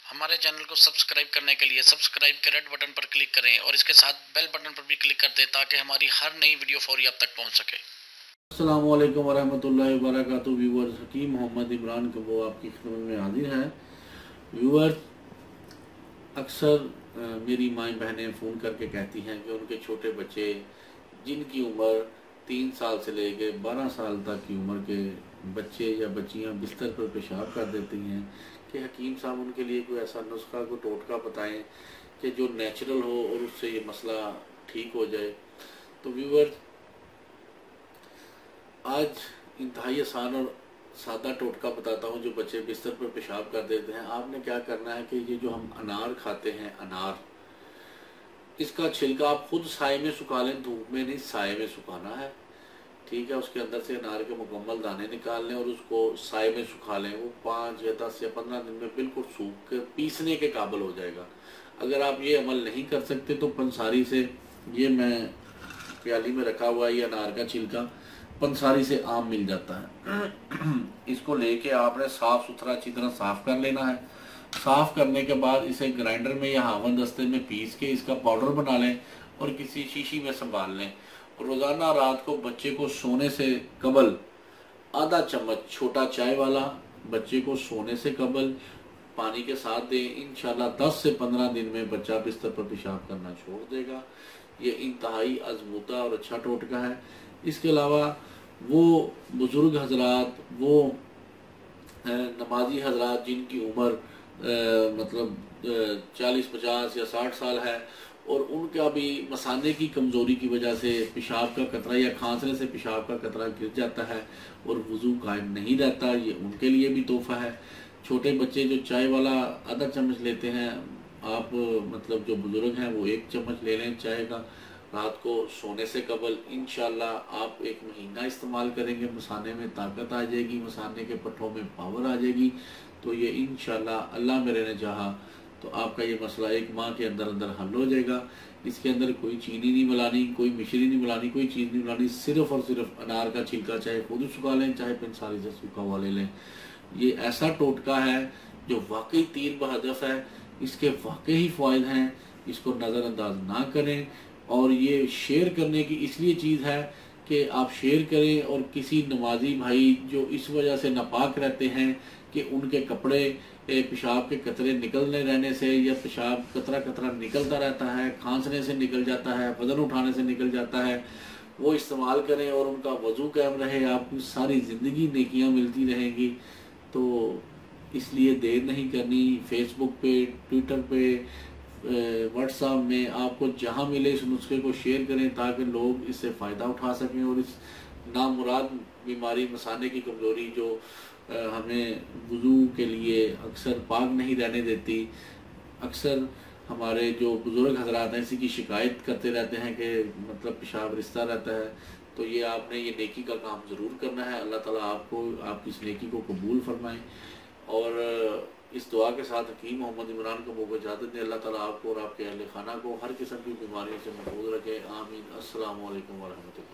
हमारे चैनल को सब्सक्राइब करने के लिए सब्सक्राइब के रेड बटन पर क्लिक करें और इसके साथ बेल बटन पर भी क्लिक कर दें ताकि हमारी हर नई वीडियो फौरी आप तक पहुंच सके। अस्सलामु अलैकुम वरहमतुल्लाहि वबरकातुहू। व्यूअर्स, हकीम मोहम्मद इमरान को वो आपकी खिदमत में हाजिर है। व्यूअर्स, अक्सर मेरी माएँ बहनें फ़ोन करके कहती हैं कि उनके छोटे बच्चे जिनकी उम्र 3 साल से लेके 12 साल तक की उम्र के बच्चे या बच्चियां बिस्तर पर पेशाब कर देती हैं कि हकीम साहब उनके लिए कोई ऐसा नुस्खा, कोई टोटका बताएं कि जो नेचुरल हो और उससे ये मसला ठीक हो जाए। तो व्यूअर्स, आज इंतहाई आसान और सादा टोटका बताता हूँ जो बच्चे बिस्तर पर पेशाब कर देते हैं। आपने क्या करना है कि ये जो हम अनार खाते हैं, अनार, इसका छिलका आप खुद साए में सुखा लें, धूप में नहीं, साए में सुखाना है। ठीक है, उसके अंदर से अनार के मुकम्मल दाने निकाल लें और उसको साए में सुखा लें। वो 5 या 10 या 15 दिन में बिल्कुल सूख कर पीसने के काबिल हो जाएगा। अगर आप ये अमल नहीं कर सकते तो पंसारी से, ये मैं प्याली में रखा हुआ है, ये अनार का छिलका पंसारी से आम मिल जाता है। इसको लेके आपने साफ सुथरा अच्छी तरह साफ कर लेना है। साफ करने के बाद इसे ग्राइंडर में या हावन दस्ते में पीस के इसका पाउडर बना लें और किसी शीशी में संभाल लें। रोजाना रात को बच्चे को सोने से कबल आधा चम्मच, छोटा चाय वाला, बच्चे को सोने से कबल पानी के साथ दें। इंशाल्लाह 10 से 15 दिन में बच्चा बिस्तर पर पेशाब करना छोड़ देगा। ये इंतहाई आजमूदा और अच्छा टोटका है। इसके अलावा वो बुजुर्ग हजरात, वो नमाजी हजरात जिनकी उम्र मतलब 40, 50 या 60 साल है और उनका भी मसाने की कमज़ोरी की वजह से पेशाब का कतरा या खांसने से पेशाब का कतरा गिर जाता है और वज़ू कायम नहीं रहता, ये उनके लिए भी तोहफा है। छोटे बच्चे जो चाय वाला आधा चम्मच लेते हैं, आप मतलब जो बुज़ुर्ग हैं वो 1 चम्मच ले लें चाय का रात को सोने से कबल। इंशाल्लाह आप 1 महीना इस्तेमाल करेंगे, मसाने में ताकत आ जाएगी, मसाने के पट्टों में पावर आ जाएगी। तो ये इंशाल्लाह अल्लाह मेरे ने चाहा तो आपका ये मसला 1 माह के अंदर अंदर हल हो जाएगा। इसके अंदर कोई चीनी नहीं मिलानी, कोई मिश्री नहीं मिलानी, कोई चीज़ नहीं मिलानी, सिर्फ और सिर्फ अनार का छिलका चाहे खुद सुखा लें चाहे पंसारी से सूखा हुआ ले लें। ये ऐसा टोटका है जो वाकई तीर बहदफ है, इसके वाकई फ़ायदे हैं, इसको नज़रअंदाज ना करें। और ये शेयर करने की इसलिए चीज़ है कि आप शेयर करें और किसी नमाजी भाई जो इस वजह से नापाक रहते हैं कि उनके कपड़े पेशाब के कतरे निकलने रहने से या पेशाब कतरा कतरा निकलता रहता है, खांसने से निकल जाता है, वजन उठाने से निकल जाता है, वो इस्तेमाल करें और उनका वजू कायम रहे, आपको सारी ज़िंदगी नेकियां मिलती रहेंगी। तो इसलिए देर नहीं करनी। फेसबुक पे, ट्विटर पे, व्हाट्सएप में, आपको जहां मिले इस नुस्खे को शेयर करें ताकि लोग इससे फ़ायदा उठा सकें और इस नामुराद बीमारी, मसाने की कमज़ोरी जो हमें वुज़ू के लिए अक्सर पाक नहीं रहने देती, अक्सर हमारे जो बुज़ुर्ग हजरात हैं इसी की शिकायत करते रहते हैं कि मतलब पेशाब रिश्ता रहता है। तो ये आपने ये नेकी का काम ज़रूर करना है। अल्लाह ताला आपको आपकी इस नेकी को कबूल फरमाए और इस दुआ के साथ हकीम मोहम्मद इमरान को मुझे इजाज़त दें। अल्लाह ताला आपको और आपके अहले खाना को हर किस्म की बीमारियों से महफूज रखे। आमीन। अस्सलामु अलैकुम वरहमतुल्लाह।